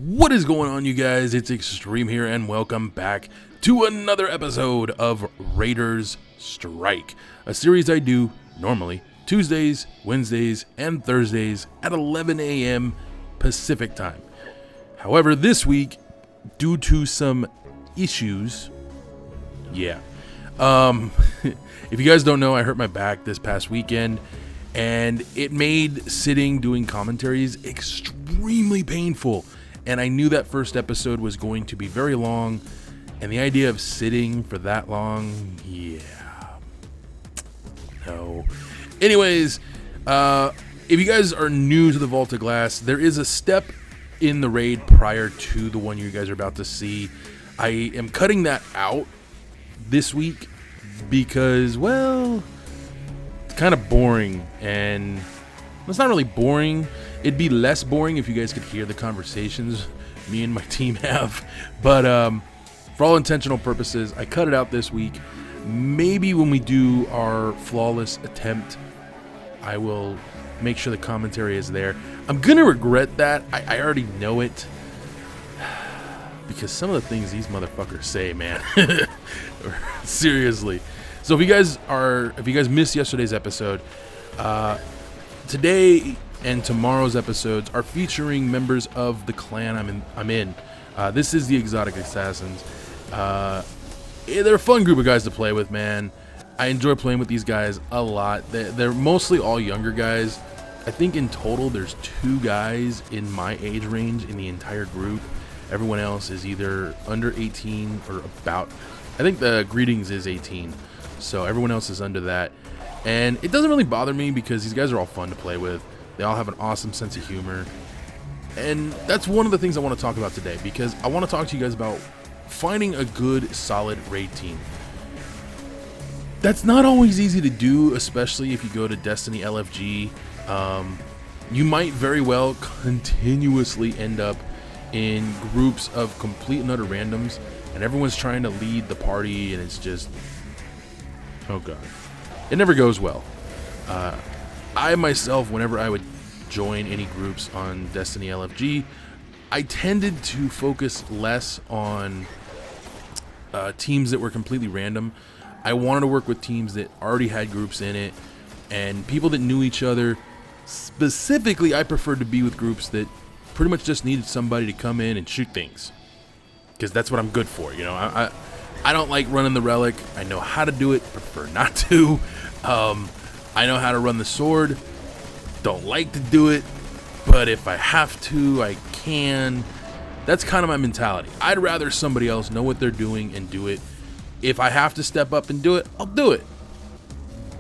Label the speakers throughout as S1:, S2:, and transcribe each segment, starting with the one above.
S1: What is going on, you guys? It's Extreme here, and welcome back to another episode of Raiders Strike, a series I do normally Tuesdays, Wednesdays, and Thursdays at 11 a.m. Pacific time. However, this week, due to some issues, if you guys don't know, I hurt my back this past weekend, and it made sitting doing commentaries extremely painful. And I knew that first episode was going to be very long, and the idea of sitting for that long, no. Anyways, if you guys are new to the Vault of Glass, there is a step in the raid prior to the one you guys are about to see. I am cutting that out this week because, well, it's kind of boring, and it's not really boring. It'd be less boring if you guys could hear the conversations me and my team have. But for all intentional purposes, I cut it out this week. Maybe when we do our flawless attempt, I will make sure the commentary is there. I'm going to regret that. I already know it. Because some of the things these motherfuckers say, man. Seriously. So if you guys missed yesterday's episode, today and tomorrow's episodes are featuring members of the clan I'm in. This is the Exotic Assassins. They're a fun group of guys to play with, man. I enjoy playing with these guys a lot. They're mostly all younger guys. I think in total there's 2 guys in my age range in the entire group. Everyone else is either under 18 or about. I think the Greetings is 18, so everyone else is under that. And it doesn't really bother me because these guys are all fun to play with. They all have an awesome sense of humor. And that's one of the things I want to talk about today, because I want to talk to you guys about finding a good, solid raid team. That's not always easy to do, especially if you go to Destiny LFG. You might very well continuously end up in groups of complete and utter randoms, and everyone's trying to lead the party, and it's just, oh god. It never goes well. I myself, whenever I would join any groups on Destiny LFG, I tended to focus less on teams that were completely random. I wanted to work with teams that already had groups in it and people that knew each other. Specifically, I preferred to be with groups that pretty much just needed somebody to come in and shoot things, because that's what I'm good for. You know, I don't like running the relic. I know how to do it, prefer not to. I know how to run the sword, don't like to do it, but if I have to, I can. That's kind of my mentality. I'd rather somebody else know what they're doing and do it. If I have to step up and do it, I'll do it.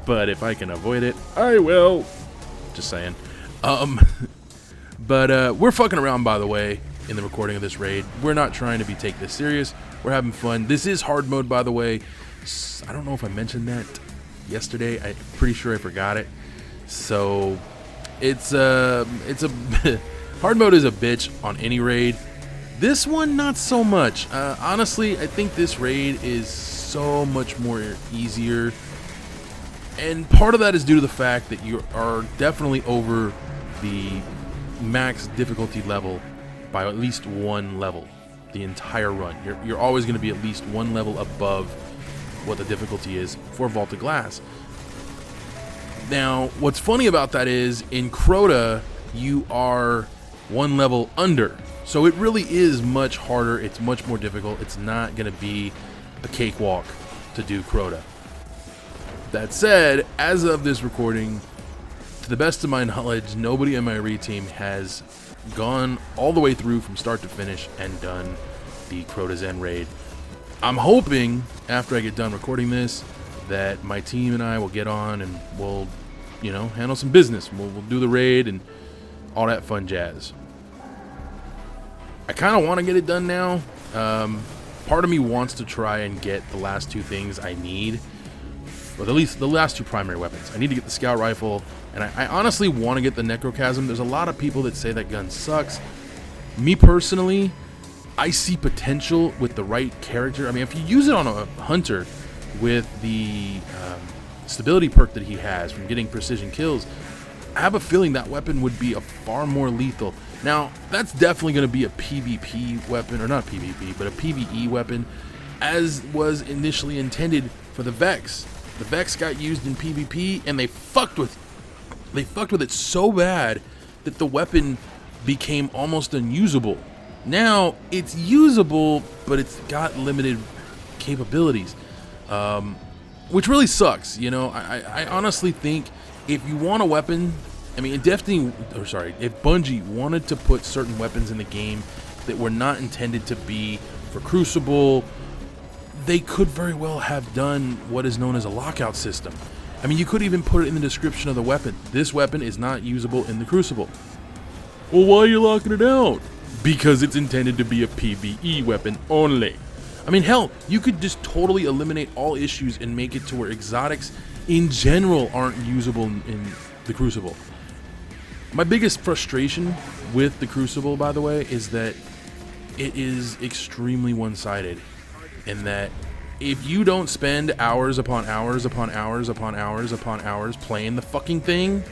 S1: But if I can avoid it, I will. Just saying. But we're fucking around, by the way, in the recording of this raid. We're not trying to take this serious. We're having fun. This is hard mode, by the way. I don't know if I mentioned that yesterday. I'm pretty sure I forgot it. So it's a hard mode is a bitch on any raid. This one, not so much. Honestly, I think this raid is so much more easier, and part of that is due to the fact that you are definitely over the max difficulty level by at least 1 level the entire run. You're always going to be at least 1 level above what the difficulty is for Vault of Glass. Now, what's funny about that is in Crota, you are 1 level under. So it really is much harder. It's much more difficult. It's not going to be a cakewalk to do Crota. That said, as of this recording, to the best of my knowledge, nobody in my raid team has gone all the way through from start to finish and done the Crota Zen raid. I'm hoping after I get done recording this that my team and I will get on and we'll, handle some business. We'll do the raid and all that fun jazz. I kind of want to get it done now. Part of me wants to try and get the last 2 things I need, or at least the last 2 primary weapons. I need to get the scout rifle, and I honestly want to get the necrochasm. There's a lot of people that say that gun sucks. Me personally, I see potential with the right character. I mean, if you use it on a hunter with the stability perk that he has from getting precision kills, I have a feeling that weapon would be a far more lethal. Now, that's definitely going to be a PvP weapon, or not PvP, but a PvE weapon, as was initially intended for the Vex. The Vex got used in PvP, and they fucked with it so bad that the weapon became almost unusable. Now, it's usable, but it's got limited capabilities, which really sucks. You know, I honestly think if you want a weapon, I mean, if Bungie wanted to put certain weapons in the game that were not intended to be for Crucible, they could very well have done what is known as a lockout system. I mean, you could even put it in the description of the weapon. This weapon is not usable in the Crucible. Well, why are you locking it out? Because it's intended to be a PvE weapon only. I mean, hell, you could just totally eliminate all issues and make it to where exotics in general aren't usable in the Crucible. My biggest frustration with the Crucible, by the way, is that it is extremely one-sided, in that if you don't spend hours upon hours upon hours upon hours upon hours playing the fucking thing,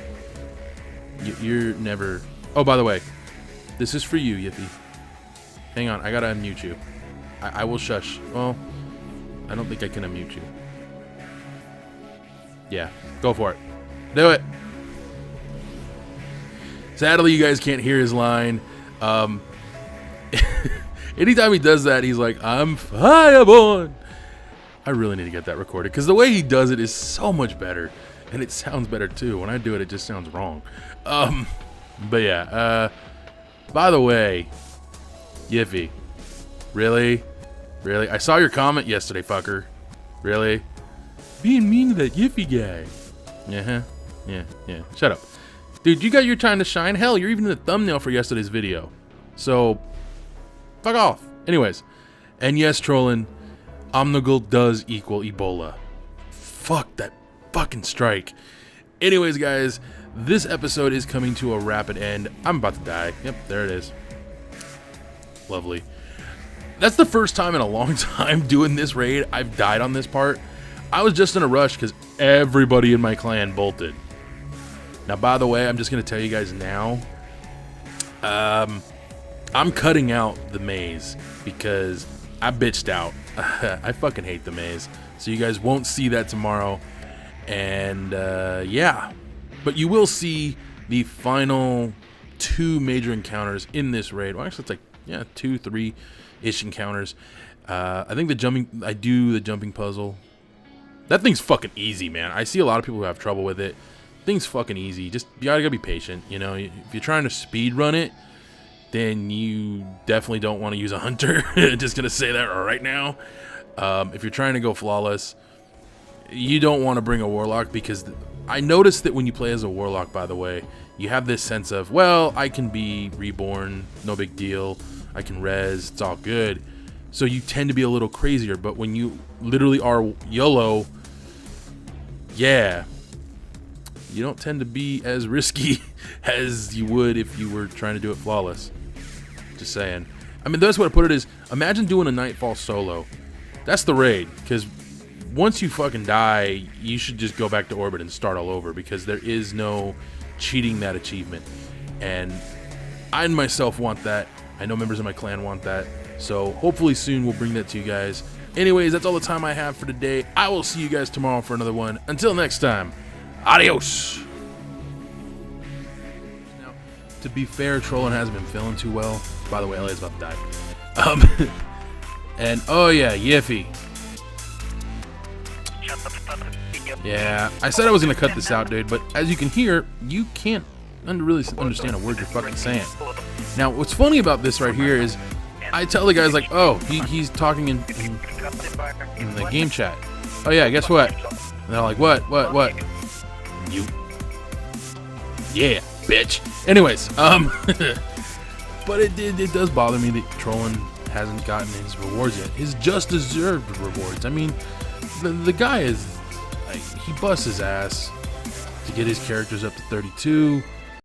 S1: you're never... Oh, by the way, this is for you, Yippee. Hang on, I gotta unmute you. I will shush. Well, I don't think I can unmute you. Yeah, go for it. Do it. Sadly, you guys can't hear his line. Anytime he does that, he's like, "I'm fireborn." I really need to get that recorded, because the way he does it is so much better, and it sounds better too. When I do it, it just sounds wrong. But yeah. By the way, Yiffy, really? I saw your comment yesterday, fucker. Really? Being mean to that Yiffy guy. Yeah. Shut up. Dude, you got your time to shine. Hell, you're even in the thumbnail for yesterday's video. So, fuck off. Anyways, and yes, trolling, Omnigul does equal Ebola. Fuck that fucking strike. Anyways, guys, this episode is coming to a rapid end. I'm about to die. Yep, there it is. Lovely. That's the first time in a long time doing this raid I've died on this part. I was just in a rush because everybody in my clan bolted. Now, by the way, I'm just going to tell you guys now, I'm cutting out the maze because I bitched out. I fucking hate the maze. So you guys won't see that tomorrow. And yeah, but you will see the final 2 major encounters in this raid. Well, actually, it's like, yeah, 2, 3-ish encounters. I think I do the jumping puzzle. That thing's fucking easy, man. I see a lot of people who have trouble with it. Thing's fucking easy. Just, you gotta be patient, you know. If you're trying to speed run it, then you definitely don't want to use a hunter. Just gonna say that right now. If you're trying to go flawless, you don't want to bring a warlock, because I noticed that when you play as a warlock, by the way, you have this sense of, well, I can be reborn, no big deal. I can res, it's all good. So you tend to be a little crazier, but when you literally are YOLO, yeah, you don't tend to be as risky as you would if you were trying to do it flawless. Just saying. I mean, the best way to put it is, imagine doing a Nightfall solo. That's the raid, because once you fucking die, you should just go back to orbit and start all over, because there is no cheating that achievement. And I myself want that. I know members of my clan want that. So hopefully soon we'll bring that to you guys. Anyways, that's all the time I have for today. I will see you guys tomorrow for another one. Until next time, adios. Now, to be fair, trolling hasn't been feeling too well. By the way, LA's about to die. And oh yeah, Yiffy. Yeah, I said I was gonna cut this out, dude, but as you can hear, you can't really understand a word you're fucking saying. Now, what's funny about this right here is, I tell the guys, like, oh, he's talking in the game chat. Oh yeah, guess what? And they're like, what? You. Yeah, bitch. Anyways, but it does bother me that trolling hasn't gotten his rewards yet. His just deserved rewards. I mean, the guy is, like, he busts his ass to get his characters up to 32.